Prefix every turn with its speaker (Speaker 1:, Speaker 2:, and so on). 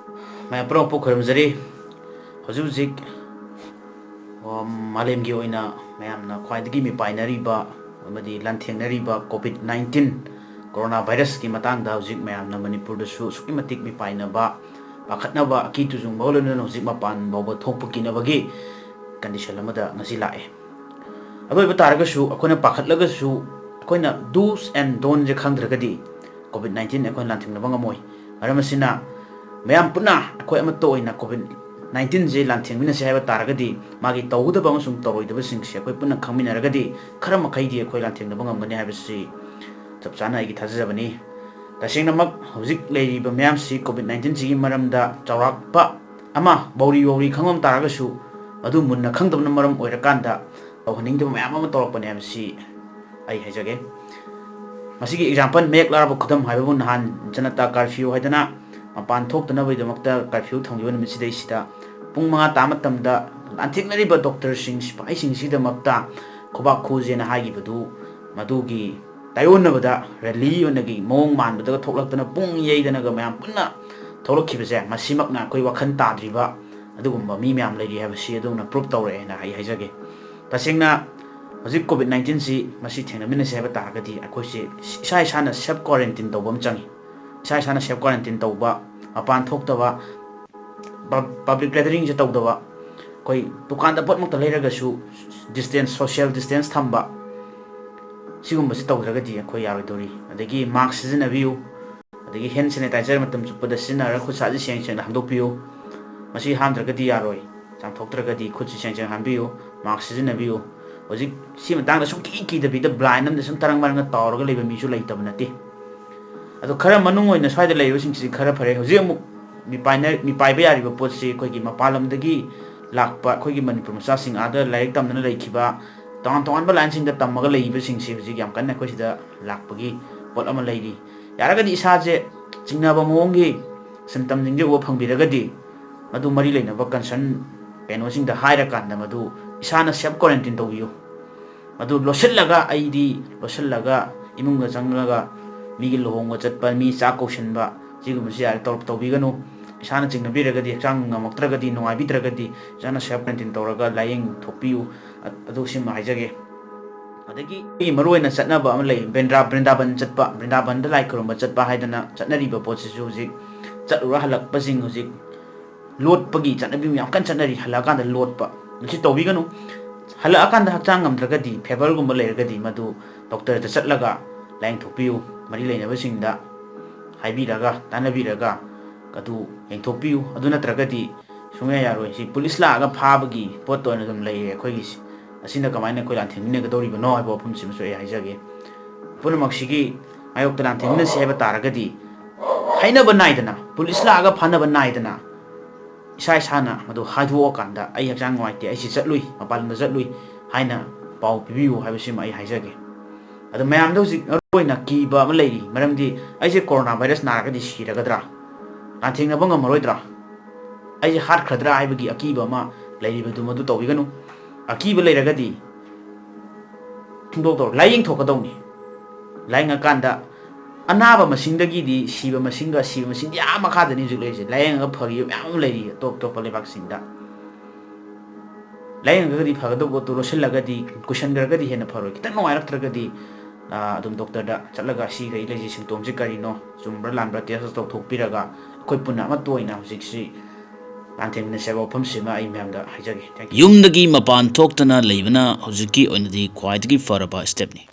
Speaker 1: मैं पुनः पोखरमजरी हजिक मालेमगी ओइना मैमना ख्वाइदगी मिपाइनरीबा अमदी लांथेंगनरीबा कोविड-19 corona virus की मतंगदा हजिक मैमना मणिपुर दसु सुकी मतिक मिपाइनबा पाखतनबा अकी तुजुंग बौलन हजिक मपान बौबा थोपकिनबगी कंडीशन अमदा ngasi लाए अबोय बतारगसु अखोना पाखतलगसु अखोना do's and don'ts J खंगद्रगदी covid अखोना लांथेंगनबा ngमोय मरमसिना ma'am पुना अखोय अमतो ओइना कोविड-19 जे लांथेंगमिनसे हाइबा तारगदी मागी तौगदबा अमसुंग तौरोइदबसिंगसे अखोय पुना खंगमिनरगदी खरा मखैदी अखोय लांथेंगनबा ngमगनी हाइबसि चपचाना आइगी थाजजबनी तसेंगनमक हजिक लेरिबा मैमसि कोविड-19 जिगी मरमदा चौराकपा अमा बौरी बौरी खंगम तारगसु अदु मुन्ना खंगदबना मरम ओइरकांदा तौहनिंगदबा मैम अमा तौरकपने हाइबसि आई हाइजगे मसिगी एग्जांपल मेक लारबा खुदम हाइबबु नहान जनता कर्फ्यू हाइदना मपान थोक्तनबैदमक्ता कर्फ्यू थंगिबा निमिसिदैसिदा पुंग 5 तामतमदा लांथेंगनरिबा डॉक्टरसिंग सिपाहीसिंगसिदमक्ता खोबाक खोजेना हागिबदु मदुगी तायोनबदा रैली ओनगी मोंग मानबदा थोक्लक्तना पुंग येदनगा मैम पुन्ना थोलखिबसे मसिमकना कोइ वखन ताद्रिबा अदुगुम्बा मी मैम लेरि हाबसि अदुना प्रूफ तौरेना हाइजगे तसेंगना हजिक कोविड-19 सि मसि थेंगनमिनसे हाइबा तारगदी अखोइसे इसा इसाना सेल्फ क्वारंटाइन तौबम चंगी इसा इसाना सेल्फ क्वारंटाइन तौबा मपान थोक्तबा पब्लिक गैदरिंग जे तौदबा कोई दुकान दा पोटमक्ता लेरगसु डिस्टेंस सोशल डिस्टेंस थंबा सिगुम्बसि तौद्रगदी अखोय यारोइदोरी अदगी मास्क सिजनबियु अदगी हैंड सैनिटाइजर मतम चुपदा सिजनरा खुदसाजि सेंग हांदोकपियु मसि हामद्रगदी यारोय चांथोक्त्रगदी खुदसि सेंग हांबियु मास्क सिजनबियु हजिक सि मतांगदा सुम की दबिदा ब्लाइंड अमदा सुम तरंग मारंगा तौरगा लेबा मिसु लेइतब नते अदो खरा मनुंग ओइना स्वाइदा लेबसिंगसि खरा फरे हजिक अमु मिपाइबा यारिबा पोतसि अखोयगी मपालमदगी लाकपा अखोयगी मणिपुर मचासिंग आदा लाइक तमदना लेखिबा तोंगान तोंगानबा लाइनसिंगदा तममगा लेइबसिंगसि हजिक याम कन्ना अखोयसिदा लाकपगी पोत अमा लेइरि यारगदी इसाजे चिंगनाबा मोंगी सिम्टमसिंगजे उबा फंगबिरगदी मदु मरि लेनबा कंसर्न पेनोसिंगदा हाइरकांदा मदु इसाना सेल्फ क्वारंटाइन तौबियु मदु लोसलगा आइदी लोसलगा इमुंगा चंगलगा मीगी लोहोंगा चटपा मी चाक कौशनबा जिगुमसि यार तौबिगनु इसाना चिंगनबिरगदी हक्चांग ngमक्त्रगदी नुंगाइबिद्रगदी इसाना सेल्फ क्वारंटाइन तौरगा लायेंग थोपियु अदुसिम हाइजगे अदगी मरोइना चटनबा अमा लई वृंदावन चटपा वृंदावनदा लाइ खरुंबा चटपा हाइदना चटनरिबा पोतसिसु हुजिक चटुरा हलकपसिंग हुजिक लोटपगी चटनबि याम कन चटनरि हलकांदा लोटपा नुसि तौबिगनु हलकांदा हक्चांग ngमद्रगदी फेवरगुंबा लेरगदी मदु डॉक्टर दा चटलगा लायेंग थोपियु मरि लेनबसिंगदा हाइबिरगा तानबिरगा कदु येंथोपियु अदु नत्रगदी सुंगे यारोय सि पुलिस लागा फाबगी पोत ओइना दम लैरे अखोयगिसि असिना कमाइना कोइ लांथेंगमिनगदौरिबनो हाइबा वफमसिमसु ए हाइजगे पुनमक्सिगी आयोक्ता लांथेंगमिनसि हाइबा तारगदी हाइनबा नाइदना पुलिस लागा फानबा नाइदना इसा इसाना मदु हाइदोकांदा आई हक्चांग वाइते आइसि चटलुइ मपालमदा चटलुइ हाइना पाउ पिबियु हाइबसिम आई हाइजगे अदु मैमदा हुजिक अरोइना कीबा अमा लेरि मरमदि आइसे कोरोना वायरस नारगदी सिरगदरा लांथेंगनबा ngमरोइद्रा आइसे हाटखद्रा हाइबगी अकीबा अमा लेरिबदु मदु तौबिगनु अकीबा लेरगदी थुंदोक तौर लायेंग थोकदौनी लायेंग कांदा अनाबा मसिंगदगी सीबा मसिंग याम मखादनी हुजिक लेरिसे लायेंग फगी याम लेरि टॉप टॉप लेबाकसिंगदा लायेंग गदी फगदबो तो रोसलगदी कुशनगरगदी हेना फरोय कितन नोंगाइरक्त्रगदी अदुम डॉक्टर दा चलगा सी गई लेजि सिम्टोम जे करिनो चुम्ब्रा लाम्ब्रा टेस्ट तौथोकपिरगा अखोय पुन्ना अमा तोइना हुजिकसि लांथेंगमिन सेवा वफमसिमा आई मैमदा हाइजगे थैंक यू
Speaker 2: यूमदगी मपान थोक्तना लेबना हौजिकी ओइनदी ख्वाइदगी फरबा स्टेपनी।